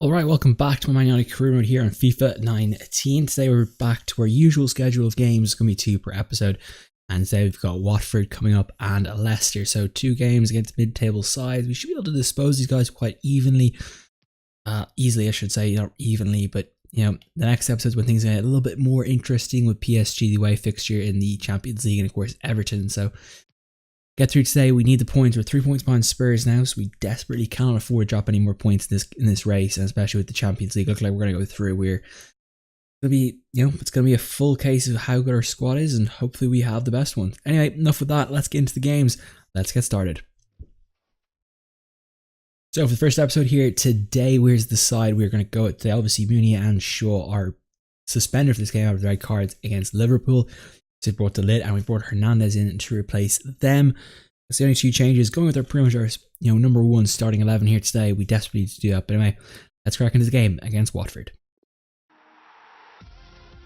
Alright, welcome back to my Man United career mode here on FIFA 19. Today we're back to our usual schedule of games. It's going to be 2 per episode. And today we've got Watford coming up and Leicester. So 2 games against mid-table sides. We should be able to dispose these guys quite easily, I should say, not evenly. But, you know, the next episode's when things get a little bit more interesting with PSG, the away fixture in the Champions League, and of course Everton. So get through today. We need the points. We're 3 points behind Spurs now, so we desperately cannot afford to drop any more points in this race, and especially with the Champions League. Look like we're going to go through. We're going to be, it's going to be a full case of how good our squad is, and hopefully we have the best one. Anyway, enough with that. Let's get into the games. Let's get started. So for the first episode here today, where's the side we're going to go at today? Obviously, Mooney and Shaw are suspended for this game after the red cards against Liverpool. So we brought the lid and we brought Hernandez in to replace them. That's the only 2 changes. Going with our pretty much our, number 1 starting 11 here today. We desperately need to do that. But anyway, let's crack into the game against Watford.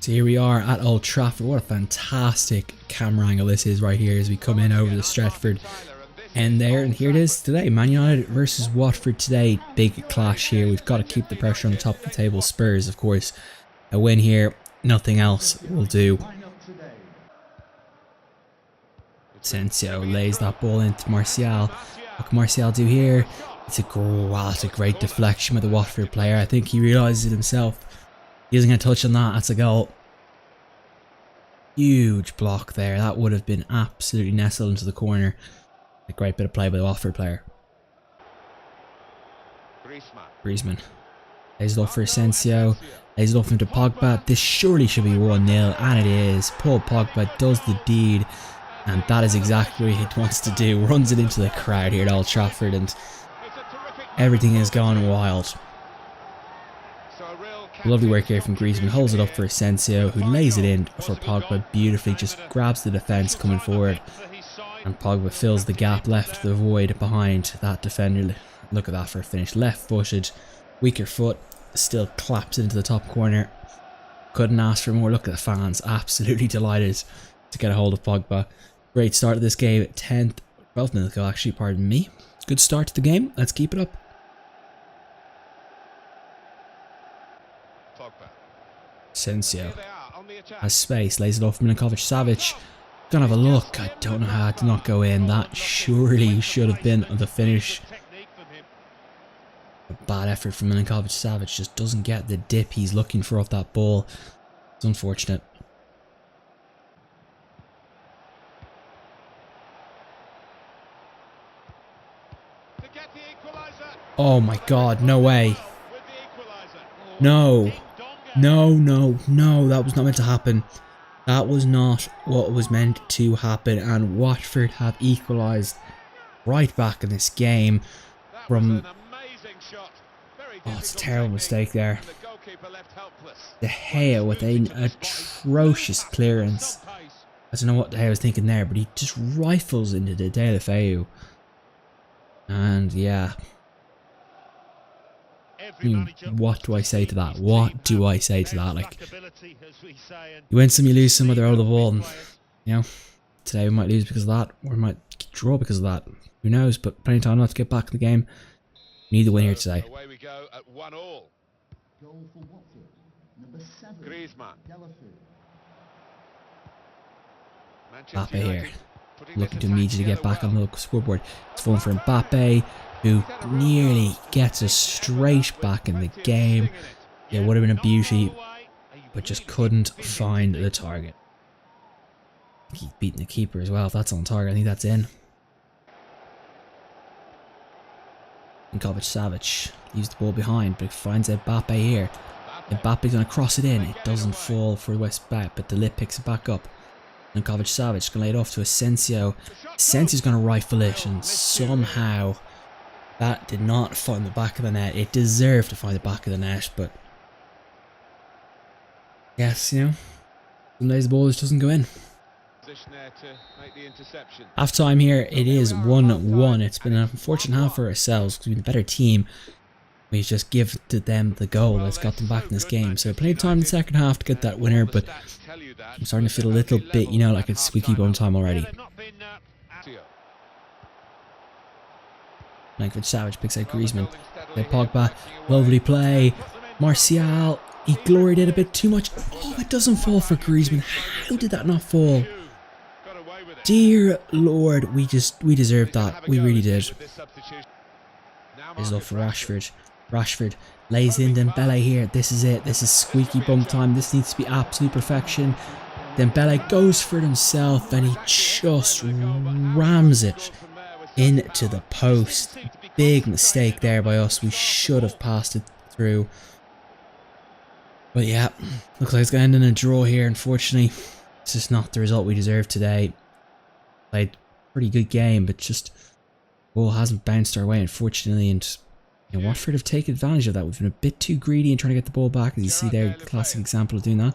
So here we are at Old Trafford. What a fantastic camera angle this is right here as we come in over the Stretford end there. And here it is today. Man United versus Watford today. Big clash here. We've got to keep the pressure on the top of the table. Spurs, of course. A win here. Nothing else will do. Asensio lays that ball into Martial. What can Martial do here? It's a great deflection by the Watford player. I think he realises it himself. He doesn't get a touch on that. That's a goal. Huge block there. That would have been absolutely nestled into the corner. A great bit of play by the Watford player. Griezmann. Lays it off for Asensio. Lays it off into Pogba. This surely should be 1-0, and it is. Paul Pogba does the deed. And that is exactly what he wants to do. Runs it into the crowd here at Old Trafford, and everything has gone wild. Lovely work here from Griezmann. Holds it up for Asensio, who lays it in for Pogba beautifully. Just grabs the defence coming forward. And Pogba fills the gap, left the void behind that defender. Look at that for a finish. Left-footed, weaker foot. Still claps into the top corner. Couldn't ask for more. Look at the fans. Absolutely delighted to get a hold of Pogba. Great start of this game. 12th minute ago, actually, pardon me. Good start to the game. Let's keep it up. Asensio has space, lays it off Milinkovic-Savic. Gonna have a look. I don't know how to not go in. That surely should have been the finish. A bad effort from Milinkovic-Savic. Just doesn't get the dip he's looking for off that ball. It's unfortunate. Oh my god, no way. No. No, that was not meant to happen. That was not what was meant to happen, and Watford have equalised right back in this game from... Oh, it's a terrible mistake there. De Gea with an atrocious clearance. I don't know what De Gea was thinking there, but he just rifles into the Deulofeu. And yeah... what do I say to that? What do I say to that? Like, you win some, you lose some, they're out of the ball. And, today we might lose because of that, or we might draw because of that. Who knows? But plenty of time left to get back in the game. We need the win here today. Away we go at 1-1. Goal for Watford. Number 7. Griezmann. Mbappe here, looking to immediately get back on the scoreboard. It's falling for Mbappe, who nearly gets us straight back in the game. It would have been a beauty, but just couldn't find the target. He's beating the keeper as well. If that's on target, I think that's in. Milinkovic-Savic leaves the ball behind, but finds Mbappe here. Mbappe's going to cross it in. It doesn't fall for West back, but the lip picks it back up. Milinkovic-Savic going to lay it off to Asensio. Asensio's going to rifle it, and somehow that did not find the back of the net. It deserved to find the back of the net, but yes, some days the ball just doesn't go in. Half time here, it is 1-1. It's been an unfortunate half for ourselves because we've been the better team. We just give to them the goal that's got them back in this game. So plenty of time in the second half to get that winner, but I'm starting to feel a little bit, like it's squeaky bum time already. Milinkovic-Savic picks out Griezmann. Pogba, lovely play. Martial, he gloried it a bit too much. Oh, it doesn't fall for Griezmann. How did that not fall? Dear Lord, we deserved that. We really did. There's love for Rashford. Rashford lays in Dembele here. This is it. This is squeaky bum time. This needs to be absolute perfection. Dembele goes for it himself and he just rams it into the post. Big mistake there by us. We should have passed it through. But yeah, looks like it's going to end in a draw here. Unfortunately, it's just not the result we deserved today. Played a pretty good game, but just ball hasn't bounced our way, unfortunately. And you know, Watford have taken advantage of that. We've been a bit too greedy in trying to get the ball back, as you see there, classic example of doing that.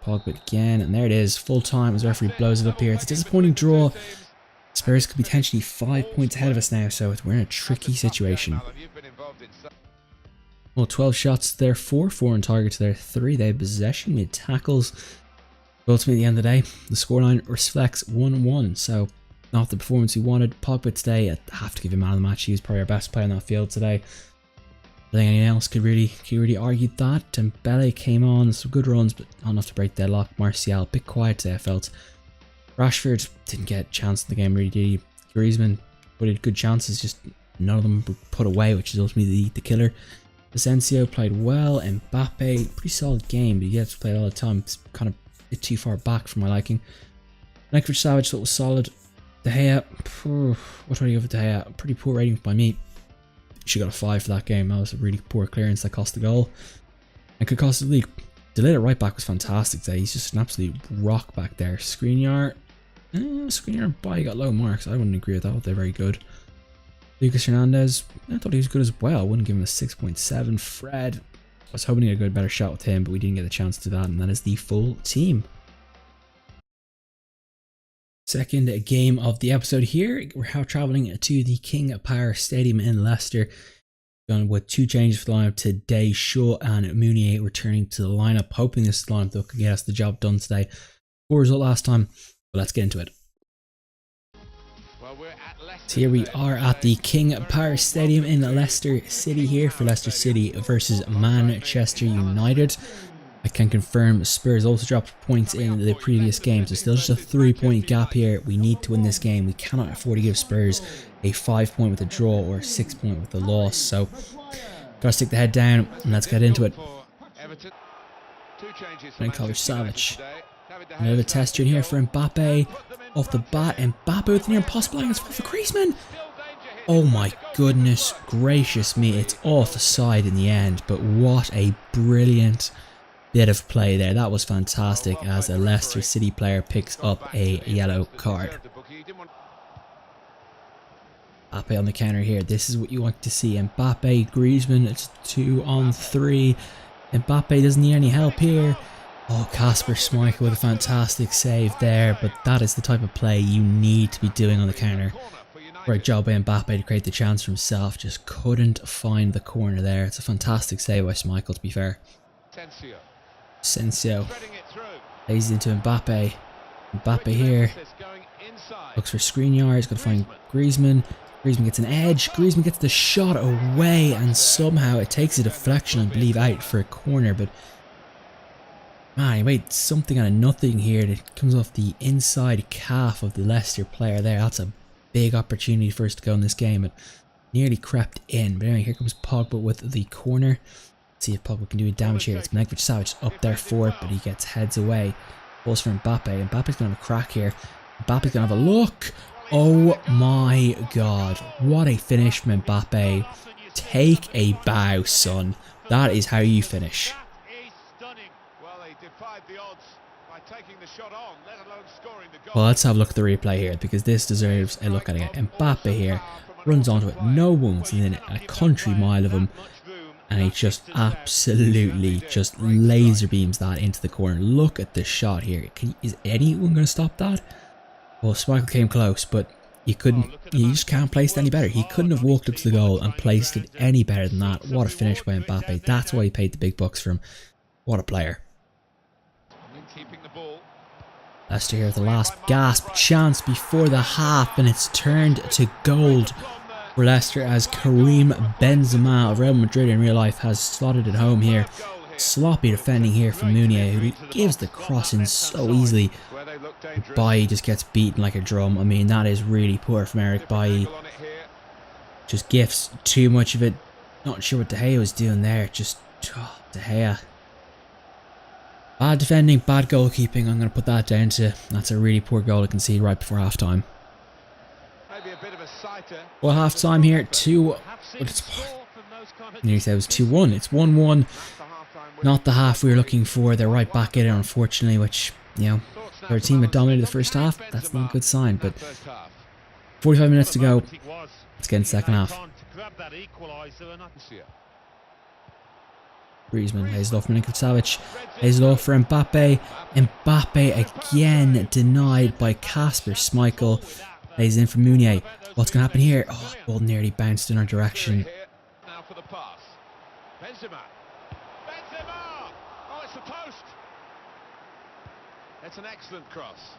Pogba again, and there it is, full time as the referee blows it up here. It's a disappointing draw. Spurs could be potentially 5 points ahead of us now, so we're in a tricky situation. Well, 12 shots to their 4 on target to their 3. They have possession, we had tackles. Ultimately, at the end of the day, the scoreline reflects 1-1, so not the performance we wanted. Pogba today, I have to give him man of the match. He was probably our best player on that field today. I think anyone else could really argue that. Dembele came on, some good runs, but not enough to break the deadlock. Martial, a bit quiet today, I felt. Rashford didn't get a chance in the game, really did he? Griezmann put in good chances, just none of them were put away, which is ultimately the killer. Asensio played well. Mbappe, pretty solid game, but he gets to play it all the time. It's kind of a bit too far back for my liking. Savage thought was solid. De Gea, what do I give it to De Gea? Pretty poor rating by me. She got a 5 for that game. That was a really poor clearance that cost the goal and could cost the league. Delayed at right back was fantastic today. He's just an absolute rock back there. Skriniar and Bai got low marks. I wouldn't agree with that. They're very good. Lucas Hernandez, I thought he was good as well. I wouldn't give him a 6.7. Fred, I was hoping to get a better shot with him, but we didn't get a chance to do that, and that is the full team. Second game of the episode here. We're now travelling to the King Power Stadium in Leicester. Going with 2 changes for the lineup today. Shaw and Mounier returning to the lineup. Hoping this lineup though can get us the job done today. Poor result last time, but let's get into it. So here we are at the King Power Stadium in Leicester City here for Leicester City versus Manchester United. I can confirm Spurs also dropped points in the previous game, so still just a 3-point gap here. We need to win this game. We cannot afford to give Spurs a 5-point with a draw or a 6-point with a loss. So gotta stick the head down and let's get into it. Savage. Another tester in here for Mbappe. Off the bat, Mbappe with the near impossible angle for Griezmann. Oh my goodness gracious me, it's offside in the end, but what a brilliant bit of play there. That was fantastic as a Leicester City player picks up a yellow card. Mbappe on the counter here. This is what you want to see. Mbappe, Griezmann, it's 2 on 3. Mbappe doesn't need any help here. Oh, Kasper Schmeichel with a fantastic save there, but that is the type of play you need to be doing on the counter. Great job by Mbappe to create the chance for himself, just couldn't find the corner there. It's a fantastic save by Schmeichel, to be fair. Asensio lays into Mbappe. Mbappe here looks for Skriniar. He's got to find Griezmann. Griezmann gets an edge. Griezmann gets the shot away, and somehow it takes a deflection, I believe, out for a corner. But man, he made something out of nothing here. It comes off the inside calf of the Leicester player there. That's a big opportunity for us to go in this game. It nearly crept in. But anyway, here comes Pogba with the corner. See if Pogba can do damage here. It's Savage up there for it, but he gets heads away. Balls for Mbappe. Mbappe's going to have a crack here. Mbappe's going to have a look. Oh my god. What a finish from Mbappe. Take a bow, son. That is how you finish. Well, let's have a look at the replay here, because this deserves a look at it. Mbappe here runs onto it, no wounds, and then a country mile of him. And he just absolutely just laser beams that into the corner. Look at the shot here. Is anyone going to stop that? Well, Schmeichel came close, but you just can't place it any better. He couldn't have walked up to the goal and placed it any better than that. What a finish by Mbappe. That's why he paid the big bucks for him. What a player. Leicester here with the last gasp chance before the half, and it's turned to gold. for Leicester as Karim Benzema of Real Madrid in real life has slotted it home here. Sloppy defending here from Meunier, who gives the cross in so easily. Bailly just gets beaten like a drum. I mean, that is really poor from Eric Bailly. Just gifts too much of it. Not sure what De Gea was doing there. Just De Gea. Bad defending, bad goalkeeping. I'm going to put that down to that's a really poor goal to concede right before half time. Well, half time here, 2. Nearly said it was 2-1. It's 1-1. Not the half we were looking for. They're right back in it, unfortunately, which, you know, their team had dominated the first half. That's not a good sign, but 45 minutes to go. Let's get in the second half. Griezmann, Hazelov, Milinkovic-Savic, Hazelov for Mbappe. Mbappe again denied by Kasper Schmeichel. Plays in for Meunier. What's going to happen here? Oh, the ball nearly bounced in our direction. Now for the pass. Benzema. Oh, it's the post. It's an excellent cross.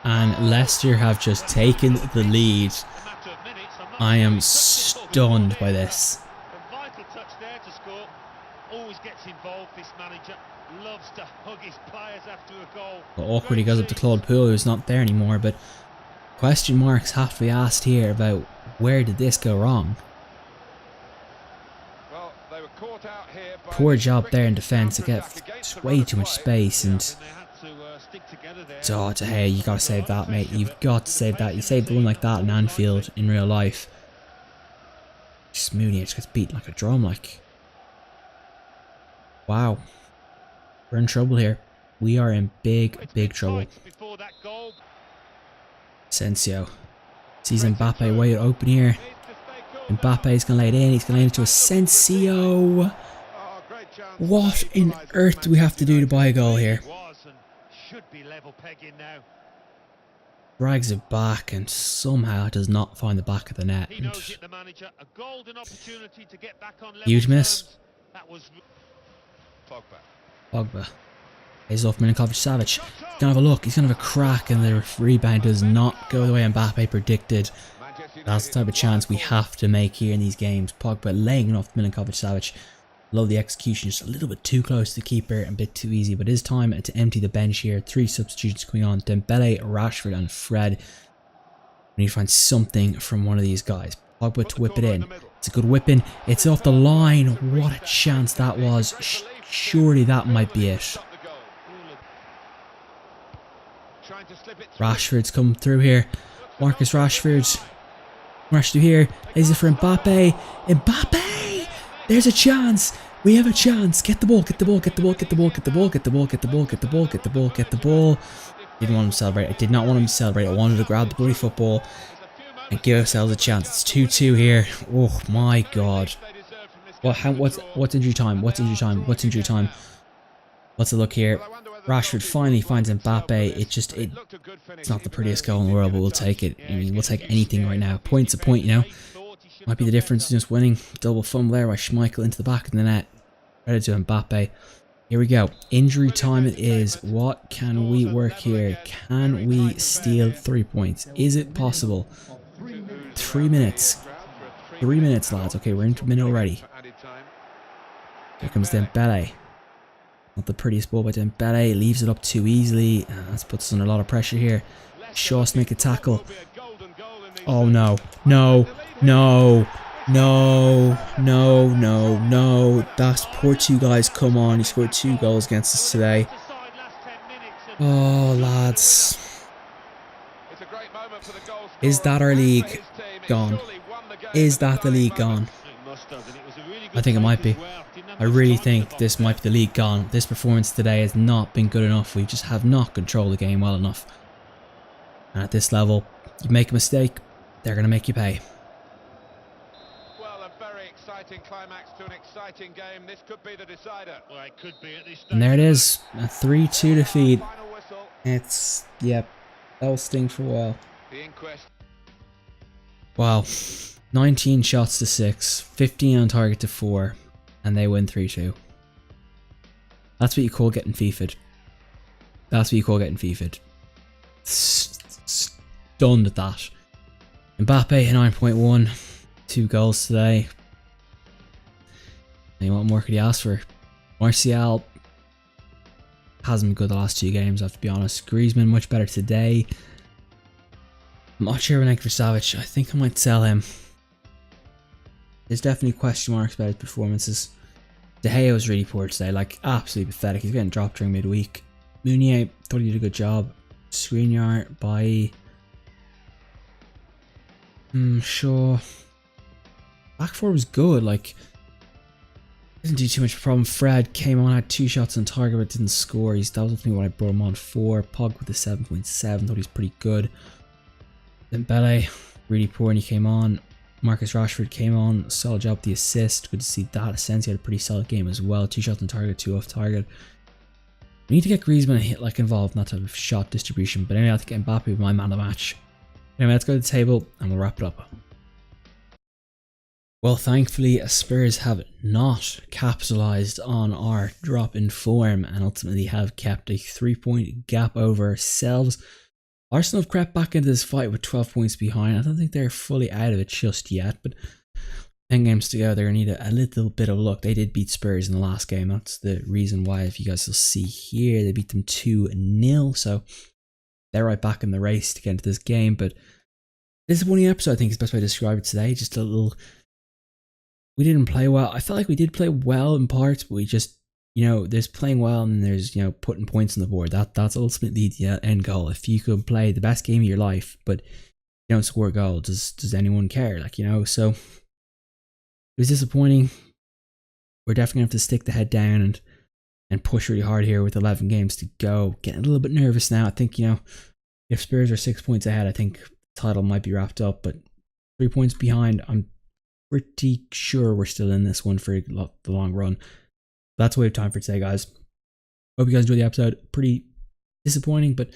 And Leicester have just taken the lead. I am stunned by this. A vital touch there to score. Always gets involved, this manager. Loves to hug his players after a goal. Well, awkward, he goes up to Claude Poole, who's not there anymore, but question marks have to be asked here about where did this go wrong. Well, they were caught out here by Poor job there in defence. It gets way too much space, and oh, De Gea, you got to save that, mate. You've got to save that. You saved the one like that in Anfield in real life. Just Meunier just gets beaten like a drum, like. Wow. We're in trouble here. We are in big, big trouble. Asensio sees Mbappe wide open here. Mbappe is going to lay it in. He's going to lay it into Asensio. What on earth do we have to do to buy a goal here? Drags it back and somehow does not find the back of the net. Huge miss. Pogba. He's off Milinkovic-Savic. He's going to have a look. He's going to have a crack, and the rebound does not go the way Mbappe predicted. That's the type of chance we have to make here in these games. Pogba laying it off Milinkovic-Savic. Love the execution. Just a little bit too close to the keeper and a bit too easy. But it is time to empty the bench here. 3 substitutions coming on. Dembele, Rashford and Fred. We need to find something from one of these guys. Pogba to whip it in. It's a good whipping. It's off the line. What a chance that was. Surely that might be it. Rashford's come through here. Marcus Rashford. Rashford here. Is it for Mbappe? Mbappe! There's a chance. We have a chance. Get the ball. Get the ball. Get the ball. Get the ball. Get the ball. Get the ball. Get the ball. Get the ball. Get the ball. Get the ball. Didn't want him to celebrate. I did not want him to celebrate. I wanted to grab the bloody football and give ourselves a chance. It's 2-2 here. Oh my god. What's injury time? What's injury time? What's injury time? Let's look here. Rashford finally finds Mbappe. It's not the prettiest goal in the world, but we'll take it. I mean, we'll take anything right now. Point's a point, you know. Might be the difference in just winning. Double fumble there by Schmeichel into the back of the net. Credit to Mbappe. Here we go. Injury time it is. What can we work here? Can we steal 3 points? Is it possible? 3 minutes. 3 minutes, lads. Okay, we're into a minute already. Here comes Dembele. Not the prettiest ball by Dembele. Leaves it up too easily. That puts us under a lot of pressure here. Shaw's to make a tackle. Oh no. No. No. No. No. No. No. That's poor 2 guys. Come on. He scored 2 goals against us today. Oh, lads. Is that our league gone? Is that the league gone? I think it might be. I really think this might be the league gone. This performance today has not been good enough. We just have not controlled the game well enough. And at this level, you make a mistake, they're going to make you pay. Well, a very exciting climax to an exciting game. This could be the decider. Well, it could be at this stage. And there it is. A 3-2 defeat. It's, yep, that will sting for a while. The inquest. Wow. 19 shots to 6, 15 on target to 4, and they win 3-2. That's what you call getting FIFA'd. That's what you call getting FIFA'd. Stunned at that. Mbappe 9.1. 2 goals today. And what more could you ask for? Martial hasn't been good the last 2 games, I have to be honest. Griezmann much better today. I'm not sure when for Savage. I think I might sell him. There's definitely question marks about his performances. De Gea was really poor today, like absolutely pathetic. He's getting dropped during midweek. Meunier thought he did a good job. Skriniar, Bailly. Shaw. Back 4 was good, like didn't do too much of a problem. Fred came on, had 2 shots on target but didn't score. That was ultimately what I brought him on for. Pog with a 7.7, thought he was pretty good. Then Dembele, really poor when he came on. Marcus Rashford came on, solid job with the assist. Good to see that. Asensio had a pretty solid game as well. 2 shots on target, 2 off target. We need to get Griezmann involved in that type of shot distribution. But anyway, I think Mbappe was my man of the match. Anyway, let's go to the table and we'll wrap it up. Well, thankfully, Spurs have not capitalised on our drop in form and ultimately have kept a 3-point gap over ourselves. Arsenal have crept back into this fight with 12 points behind. I don't think they're fully out of it just yet, but 10 games to go, they're going to need a little bit of luck. They did beat Spurs in the last game. That's the reason why, if you guys will see here, they beat them 2-0. So they're right back in the race to get into this game. But disappointing episode, I think, is the best way to describe it today. Just a little... We didn't play well. I felt like we did play well in parts, but we just, there's playing well and there's, putting points on the board. That's ultimately the end goal. If you could play the best game of your life, but you don't score a goal, does anyone care? So it was disappointing. We're definitely going to have to stick the head down and push really hard here with 11 games to go. Getting a little bit nervous now. I think, if Spurs are 6 points ahead, I think the title might be wrapped up, but 3 points behind, I'm pretty sure we're still in this one for the long run. That's what we have time for today, guys. Hope you guys enjoyed the episode. Pretty disappointing, but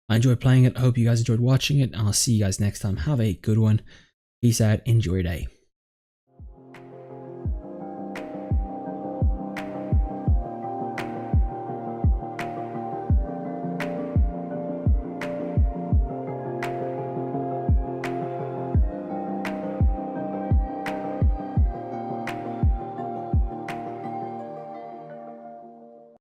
I enjoyed playing it. I hope you guys enjoyed watching it, and I'll see you guys next time. Have a good one. Peace out. Enjoy your day.